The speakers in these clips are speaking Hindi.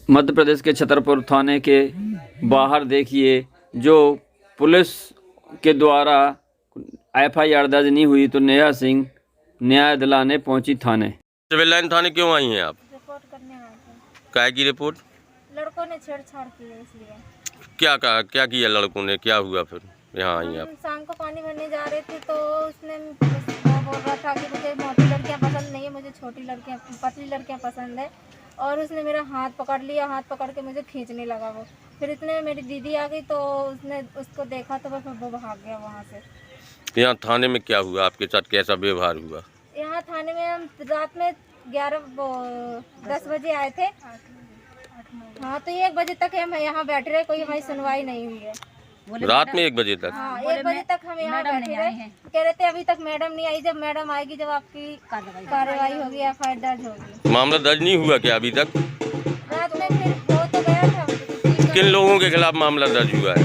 मध्य प्रदेश के छतरपुर थाने के बाहर देखिए, जो पुलिस के द्वारा एफआईआर दर्ज नहीं हुई तो नेहा सिंह न्याय दिलाने पहुंची थाने। सिविल लाइन थाने क्यों आई हैं आप? रिपोर्ट करने आए थे। काय की रिपोर्ट? लड़कों ने छेड़छाड़ की है, इसलिए। क्या कहा, क्या किया लड़कों ने, क्या हुआ फिर यहाँ आई आप? शाम को पानी भरने जा रहे थे तो उसने बोल रहा था कि मुझे मोटी लड़कियां पसंद नहीं है, मुझे छोटी लड़कियां, पतली लड़कियां पसंद है। और उसने मेरा हाथ पकड़ लिया, हाथ पकड़ के मुझे खींचने लगा वो। फिर इतने में मेरी दीदी आ गई तो उसने उसको देखा तो फिर वो भाग गया वहाँ से। यहाँ थाने में क्या हुआ, आपके साथ कैसा व्यवहार हुआ? यहाँ थाने में हम रात में 10 बजे आए थे। हाँ, तो 1 बजे तक हम यहाँ बैठे रहे, कोई हमारी सुनवाई नहीं हुई है। रात में 1 बजे तक? हाँ, 1 बजे तक हम यहाँ बैठे रहे। कह रहे थे अभी तक मैडम नहीं आई, जब मैडम आएगी जब आपकी कार्रवाई होगी, एफआईआर दर्ज होगी। मामला दर्ज नहीं हुआ क्या अभी तक? रात में फिर हो तो गया था। किन लोगों के खिलाफ मामला दर्ज हुआ है?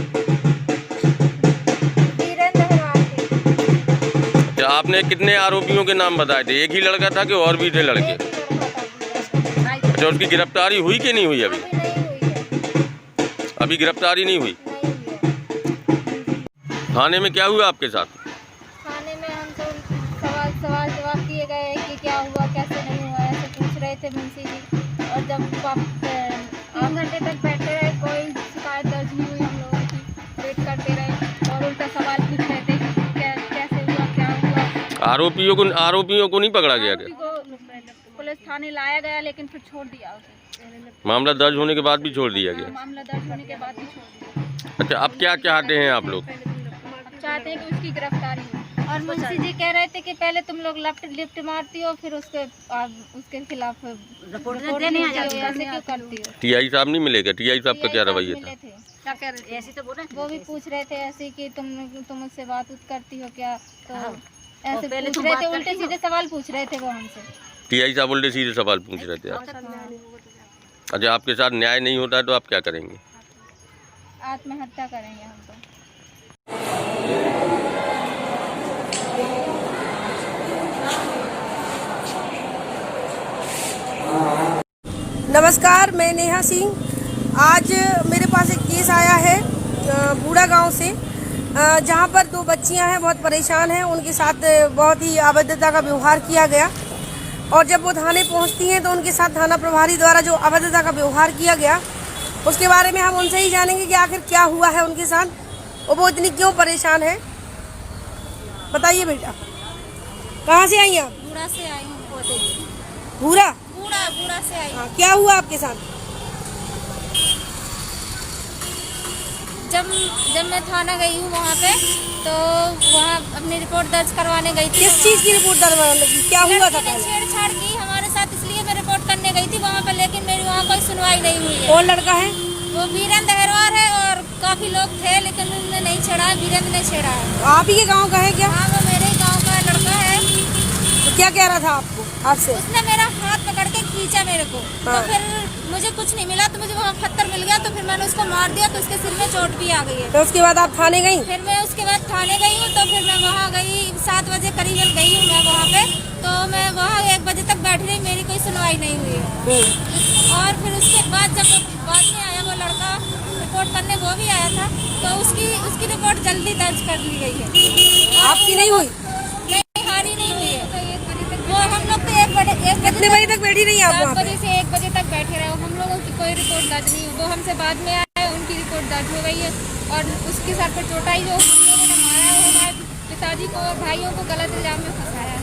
वीरेंद्र हरवाल के। क्या आपने कितने आरोपियों के नाम बताए थे? एक ही लड़का था कि और भी थे लड़के? अच्छा, उसकी गिरफ्तारी हुई कि नहीं हुई? अभी नहीं हुई है। अभी गिरफ्तारी नहीं हुई। थाने में क्या हुआ आपके साथ? थाने में हम तो सवाल जवाब किए गए कि क्या हुआ, कैसे नहीं हुआ, ऐसे पूछ रहे थे मुंशी जी। और जब 3 घंटे तक बैठे रहे, कोई शिकायत दर्ज नहीं हुई हम लोगों की। वेट करते रहे और उल्टा सवाल पूछ रहे थे कि कैसे हुआ, क्या हुआ। आरोपियों को नहीं पकड़ा गया क्या? पुलिस थाने लाया गया लेकिन फिर छोड़ दिया उसे। मामला दर्ज होने के बाद भी छोड़ दिया गया? मामला दर्ज होने के बाद भी छोड़ दिया। अच्छा, अब क्या चाहते हैं आप लोग? चाहते हैं कि उसकी गिरफ्तारी हो। और मुंशी जी कह रहे थे कि पहले तुम लोग लिफ्ट मारती हो, फिर उसके खिलाफ रिपोर्ट देने आ जाती हो, ऐसे क्यों करती हो? टीआई साहब नहीं मिलेगा? टीआई साहब का क्या रवैया था? क्या कह रहे ऐसे तो बोले, वो भी पूछ रहे थे ऐसे कि तुम मुझसे बात करती हो क्या, तो ऐसे पूछ रहे थे, उल्टे सीधे सवाल पूछ रहे थे वो हमसे। टीआई साहब उल्टे सीधे सवाल पूछ रहे थे आप? अच्छा, आपके साथ न्याय नहीं होता है तो आप क्या करेंगे? आत्महत्या करेंगे हम तो। नमस्कार, मैं नेहा सिंह। आज मेरे पास एक केस आया है बूढ़ा गांव से, जहां पर 2 बच्चियां हैं, बहुत परेशान हैं। उनके साथ बहुत ही अभद्रता का व्यवहार किया गया और जब वो थाने पहुंचती हैं तो उनके साथ थाना प्रभारी द्वारा जो अभद्रता का व्यवहार किया गया उसके बारे में हम उनसे ही जानेंगे कि आखिर क्या हुआ है उनके साथ और वो इतनी क्यों परेशान है। बताइए बेटा, कहाँ से आई आप? बूढ़ा से आई हूँ। बूढ़ा से आई। हाँ, क्या हुआ आपके साथ? जब मैं थाना गई हूँ वहाँ पे, तो वहाँ अपनी रिपोर्ट दर्ज करवाने गई थी। किस चीज़ की रिपोर्ट करवाने लगी? क्या हुआ था? छेड़छाड़ की हमारे साथ, इसलिए मैं रिपोर्ट करने गई थी वहाँ पे, लेकिन मेरी वहाँ कोई सुनवाई नहीं हुई है। कौन लड़का है? वो वीरेंद्र हरवाल है और काफी लोग थे, लेकिन उन्होंने नहीं छेड़ा, वीरेंद्र ने छेड़ा है। आप ही के गाँव का है क्या? हाँ, वो मेरे ही गाँव का लड़का है। तो क्या कह रहा था आपको आपसे? उसने मेरा हाथ पकड़ के खींचा मेरे को। हाँ। तो फिर मुझे कुछ नहीं मिला, तो मुझे वहाँ पत्थर मिल गया, तो फिर मैंने उसको मार दिया, तो उसके सिर में चोट भी आ गई है। तो उसके बाद आप थाने गई? फिर मैं उसके बाद थाने गई हूँ, तो फिर मैं वहाँ गई 7 बजे करीबन गई हूँ मैं वहाँ पे। तो मैं वहाँ 1 बजे तक बैठी रही, मेरी कोई सुनवाई नहीं हुई है। और फिर उसके बाद जब बाद में आया वो लड़का रिपोर्ट करने, वो भी आया था, तो उसकी रिपोर्ट जल्दी दर्ज कर ली गई है। आपकी नहीं हुई? हारी नहीं हुई है। वो हम लोग तो 1 बजे तक बैठी रही आप? 10 बजे से 1 बजे तक बैठे रहे। हम लोगों की कोई रिपोर्ट दर्ज नहीं हुई। वो हमसे बाद में आए, उनकी रिपोर्ट दर्ज हो गई है। और उसके सर पर चोट आई, जो हम लोगों ने मारा है, वो हमारे पिताजी को और भाइयों को गलत इल्जाम में फंसाया।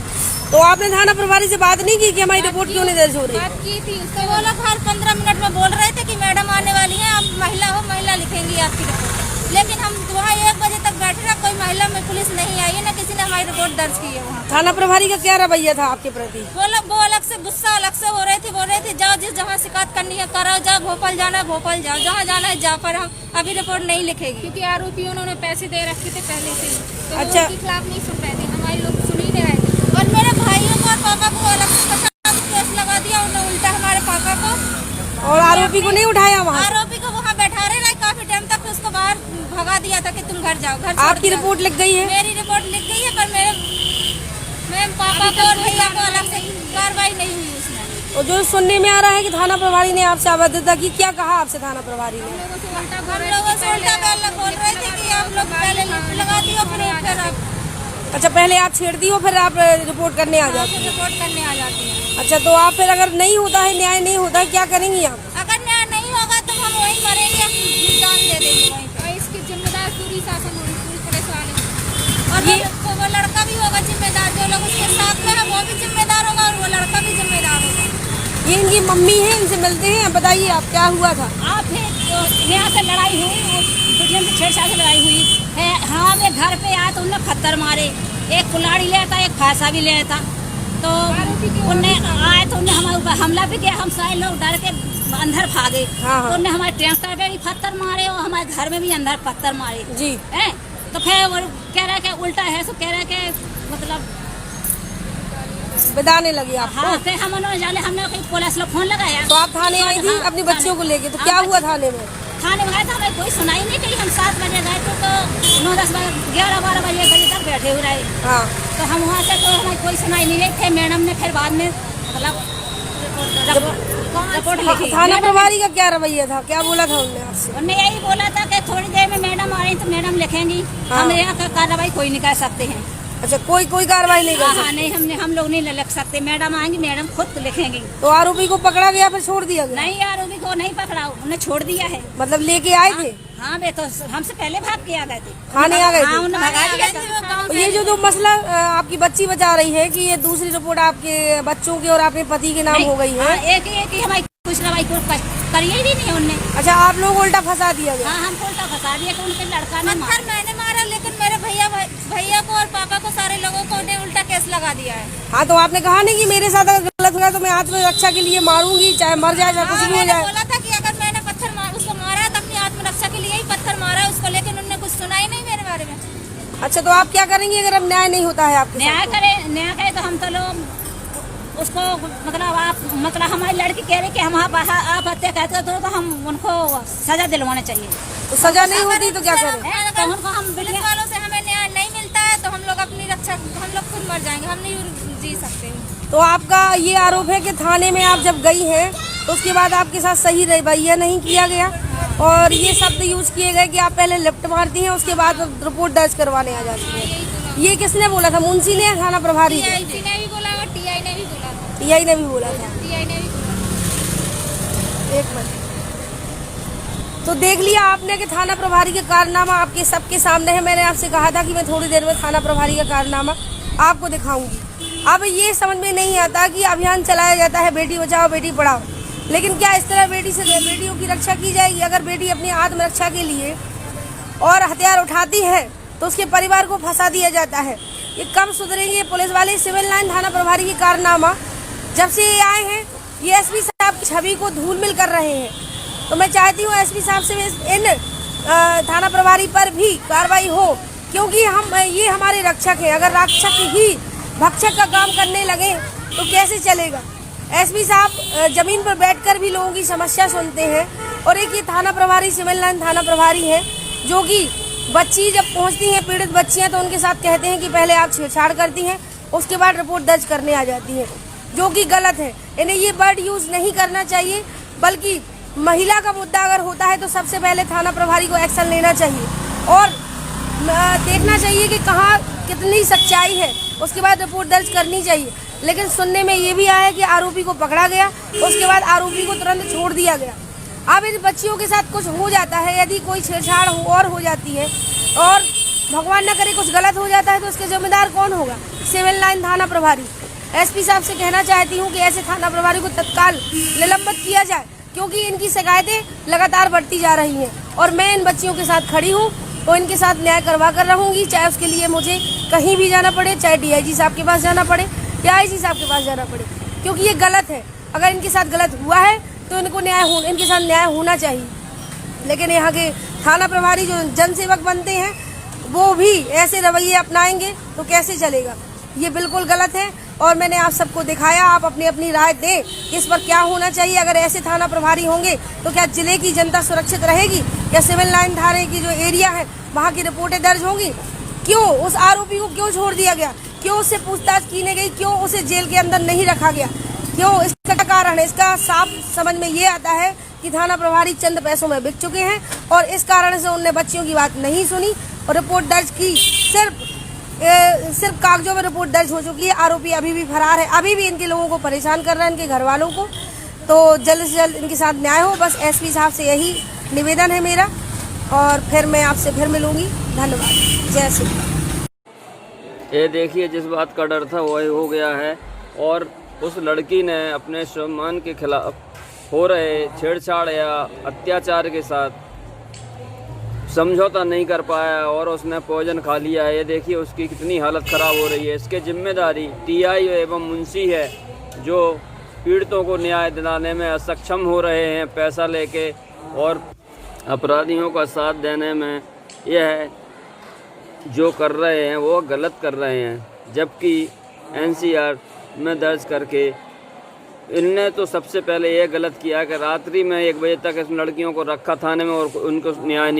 तो आपने थाना प्रभारी से बात नहीं की कि हमारी रिपोर्ट क्यों नहीं दर्ज हो रही? बात की थी उससे। वो लोग हर 15 मिनट में बोल रहे थे कि मैडम आने वाली हैं, आप महिला हो, महिला लिखेंगी आपकी रिपोर्ट। लेकिन हम वहाँ 1 बजे तक बैठे रहे, कोई महिला में पुलिस नहीं आई है, ना किसी ने हमारी रिपोर्ट दर्ज की है वहाँ। थाना प्रभारी का क्या रवैया था आपके प्रति? वो अलग से गुस्सा अलग से हो रहे थे, बोल रहे थे जाओ, जहाँ शिकायत करनी है करो, जाओ भोपाल जाना है भोपाल जाओ, जहाँ जाना है जा, पर हम अभी रिपोर्ट नहीं लिखेगी, क्योंकि आरोपियों ने पैसे दे रखे थे पहले से। तो अच्छा, उनके खिलाफ नहीं सुन रहे थे, हमारे लोग सुन ही नहीं रहे थे। और मेरे भाइयों को और पापा को अलग से केस लगा दिया उन्होंने, उल्टा हमारे पापा को। और आरोपी को नहीं उठाया वहाँ? आरोपी को वहाँ बैठा रहे काफी टाइम तक, उसको बाहर भगा दिया था कि तुम घर जाओ, घर। आपकी रिपोर्ट लिख गई है? मेरी रिपोर्ट लिख गई है, पर मेरे पापा को और भैया को अलग से कार्रवाई नहीं हुई उसमें। और जो सुनने में आ रहा है कि थाना प्रभारी ने आपसे अभद्रता की, क्या कहा आपसे थाना प्रभारी ने? हम लोगों से उल्टा बोल रहे थे कि आप लोग पहले लिफ्ट लगा दियो फिर आप। अच्छा, पहले आप छेड़ती हो फिर आप रिपोर्ट करने आ जाती हैं? रिपोर्ट करने आ जाती है। अच्छा, तो आप फिर अगर नहीं होता है, न्याय नहीं होता है, क्या करेंगी आप? अगर न्याय नहीं होगा तो हम वहीं मरेंगे, जान दे देंगे वहीं पे। और इसकी जिम्मेदार पूरी शासन होगी, पूरी पुलिस वाले। और वो लड़का भी होगा जिम्मेदार, जो लोग उसके साथ में है वो भी जिम्मेदार होगा और वो लड़का भी जिम्मेदार होगा। ये इनकी मम्मी है, इनसे मिलते हैं। बताइए आप, क्या हुआ था? आप यहाँ से लड़ाई हुई, दुनिया से छेड़छाड़ से लड़ाई हुई है। हाँ, वे घर पे आए तो उनने पत्थर मारे, एक कुल्हाड़ी ले था, एक फांसा भी ले था। तो उनने आए तो उनने हमारे ऊपर हमला भी किया। हम सारे लोग डर के अंदर भागे। हाँ। तो उनने हमारे ट्रैक्टर पे भी पत्थर मारे और हमारे घर में भी अंदर पत्थर मारे जी है। तो फिर वो कह रहा है उल्टा है, तो कह रहा है कि मतलब बताने लगे आप? हाँ, फिर हम जाने हमने पुलिस लोग फोन लगाया। तो आप थाने आई थी अपनी बच्चियों को लेके, तो क्या हुआ थाने में? थाने में गए थे, हमें कोई सुनाई नहीं कही। हम 7 बजे गए थे तो 9, 10 बजे, 11, 12 बजे तक बैठे हुए रहे। हाँ। तो हम वहाँ से तो हमें कोई सुनाई नहीं रही थे। मैडम ने फिर बाद में मतलब रिपोर्ट लिखी। थाना प्रभारी का क्या रवैया था, क्या बोला था उन्होंने आपसे? उन्होंने यही बोला था कि थोड़ी देर में मैडम आ रही तो मैडम लिखेंगी। हाँ। हम यहाँ का कार्रवाई कोई नहीं कर सकते हैं। अच्छा, कोई कार्रवाई नहीं कर हाँ, सकते? नहीं, हम लोग नहीं लिख सकते। मैडम आएंगी, मैडम खुद लिखेंगी। तो आरोपी को पकड़ा गया फिर छोड़ दिया गया? नहीं, आरोपी को नहीं पकड़ा, उन्हें छोड़ दिया है। मतलब लेके आए थे? हाँ, वे तो हमसे पहले भाग के आ गए थे, थाने आ गए हाँ, थे? उन्हें भगा दिया था। तो ये जो मसला आपकी बच्ची बता रही है कि ये दूसरी रिपोर्ट आपके बच्चों की और आपके पति के नाम हो गई है। हाँ, एक ही हमारी कुछ रवाई को करिए ही नहीं उनने। अच्छा, आप लोग उल्टा फंसा दिया गया? हाँ, हमको उल्टा फंसा दिया कि उनके लड़का ने पत्थर मैंने मारा, लेकिन मेरे भैया को और पापा को, सारे लोगों को ने उल्टा केस लगा दिया है। हाँ, तो आपने कहा नहीं कि मेरे साथ अगर गलत हुआ तो मैं आत्मरक्षा के लिए मारूंगी, चाहे मर जाए चाहे कुछ भी हो जाए? बोला था कि अगर मैंने उसको मारा है तो अपनी आत्मरक्षा के लिए ही पत्थर मारा है उसको, लेकिन उन्होंने कुछ सुना ही नहीं मेरे बारे में। अच्छा, तो आप क्या करेंगे अगर अब न्याय नहीं होता है आपके साथ? न्याय करे तो हम तो लोग उसको मतलब हमारी लड़की कह रही कि हम आप हत्या कहते तो हम उनको सजा दिलवाना चाहिए। तो सजा नहीं होती तो क्या करें? तो उनको हम पुलिस वालों से हमें न्याय नहीं मिलता है तो हम लोग अपनी रक्षा, हम लोग खुद मर जाएंगे, हम नहीं जी सकते। तो आपका ये आरोप है कि थाने में आप जब गई हैं तो उसके बाद आपके साथ सही रवैया नहीं किया गया और ये शब्द यूज किए गए कि आप पहले लिफ्ट मारती हैं उसके बाद रिपोर्ट दर्ज करवाने आ जाती हैं। ये किसने बोला था, मुंशी ने या थाना प्रभारी ने? टीआई ने भी बोला और टीआई ने भी बोला था। टीआई ने भी बोला था? टीआई ने भी एक मिनट। तो देख लिया आपने कि थाना प्रभारी का कारनामा आपके सबके सामने है। मैंने आपसे कहा था कि मैं थोड़ी देर में थाना प्रभारी का कारनामा आपको दिखाऊंगी। अब ये समझ में नहीं आता कि अभियान चलाया जाता है बेटी बचाओ बेटी पढ़ाओ, लेकिन क्या इस तरह बेटियों की रक्षा की जाएगी? अगर बेटी अपनी आत्मरक्षा के लिए और हथियार उठाती है तो उसके परिवार को फंसा दिया जाता है। ये कब सुधरेंगे पुलिस वाले? सिविल लाइन थाना प्रभारी की कारनामा जब से ये आए हैं ये एसपी साहब की छवि को धूलमिल कर रहे हैं। तो मैं चाहती हूँ एसपी साहब से इन थाना प्रभारी पर भी कार्रवाई हो, क्योंकि ये हमारे रक्षक हैं। अगर रक्षक ही भक्षक का काम करने लगे तो कैसे चलेगा? एसपी साहब जमीन पर बैठकर भी लोगों की समस्या सुनते हैं और एक ये थाना प्रभारी सिविल लाइन थाना प्रभारी है जो कि बच्ची जब पहुंचती हैं पीड़ित बच्चियां तो उनके साथ कहते हैं कि पहले आप छेड़छाड़ करती हैं उसके बाद रिपोर्ट दर्ज करने आ जाती है, जो कि गलत है। इन्हें ये वर्ड यूज नहीं करना चाहिए, बल्कि महिला का मुद्दा अगर होता है तो सबसे पहले थाना प्रभारी को एक्शन लेना चाहिए और देखना चाहिए कि कहाँ कितनी सच्चाई है, उसके बाद रिपोर्ट दर्ज करनी चाहिए। लेकिन सुनने में ये भी आया कि आरोपी को पकड़ा गया, उसके बाद आरोपी को तुरंत छोड़ दिया गया। अब इन बच्चियों के साथ कुछ हो जाता है, यदि कोई छेड़छाड़ और हो जाती है और भगवान न करे कुछ गलत हो जाता है तो उसके जिम्मेदार कौन होगा? सिविल लाइन थाना प्रभारी। एसपी साहब से कहना चाहती हूँ कि ऐसे थाना प्रभारी को तत्काल निलंबित किया जाए, क्योंकि इनकी शिकायतें लगातार बढ़ती जा रही हैं और मैं इन बच्चियों के साथ खड़ी हूँ तो इनके साथ न्याय करवा कर रहूँगी, चाहे उसके लिए मुझे कहीं भी जाना पड़े, चाहे डीआईजी साहब के पास जाना पड़े या आईजी साहब के पास जाना पड़े, क्योंकि ये गलत है। अगर इनके साथ गलत हुआ है तो इनके साथ न्याय होना चाहिए। लेकिन यहाँ के थाना प्रभारी जो जनसेवक बनते हैं वो भी ऐसे रवैये अपनाएंगे तो कैसे चलेगा? ये बिल्कुल गलत है और मैंने आप सबको दिखाया। आप अपनी अपनी राय दें कि इस पर क्या होना चाहिए। अगर ऐसे थाना प्रभारी होंगे तो क्या जिले की जनता सुरक्षित रहेगी या सिविल लाइन थाने की जो एरिया है वहाँ की रिपोर्टें दर्ज होंगी? क्यों उस आरोपी को क्यों छोड़ दिया गया? क्यों उससे पूछताछ की नहीं गई? क्यों उसे जेल के अंदर नहीं रखा गया? क्यों इसका कारण है, इसका साफ समझ में ये आता है कि थाना प्रभारी चंद पैसों में बिक चुके हैं और इस कारण से उनने बच्चियों की बात नहीं सुनी और रिपोर्ट दर्ज की। सिर्फ कागजों में रिपोर्ट दर्ज हो चुकी है। आरोपी अभी भी फरार है, अभी भी इनके लोगों को परेशान कर रहा है, इनके घर वालों को। तो जल्द से जल्द इनके साथ न्याय हो, बस एसपी साहब से यही निवेदन है मेरा। और फिर मैं आपसे फिर मिलूंगी। धन्यवाद। जय श्री राम। ये देखिए, जिस बात का डर था वही हो गया है और उस लड़की ने अपने सम्मान के खिलाफ हो रहे छेड़छाड़ या अत्याचार के साथ समझौता नहीं कर पाया और उसने पॉइजन खा लिया है। ये देखिए उसकी कितनी हालत ख़राब हो रही है। इसके जिम्मेदारी टीआई एवं मुंशी है, जो पीड़ितों को न्याय दिलाने में असक्षम हो रहे हैं पैसा लेके और अपराधियों का साथ देने में। यह है जो कर रहे हैं वो गलत कर रहे हैं, जबकि एनसीआर में दर्ज करके इनने तो सबसे पहले ये गलत किया कि रात्रि में 1 बजे तक इस लड़कियों को रखा थाने में और उनको न्याय नहीं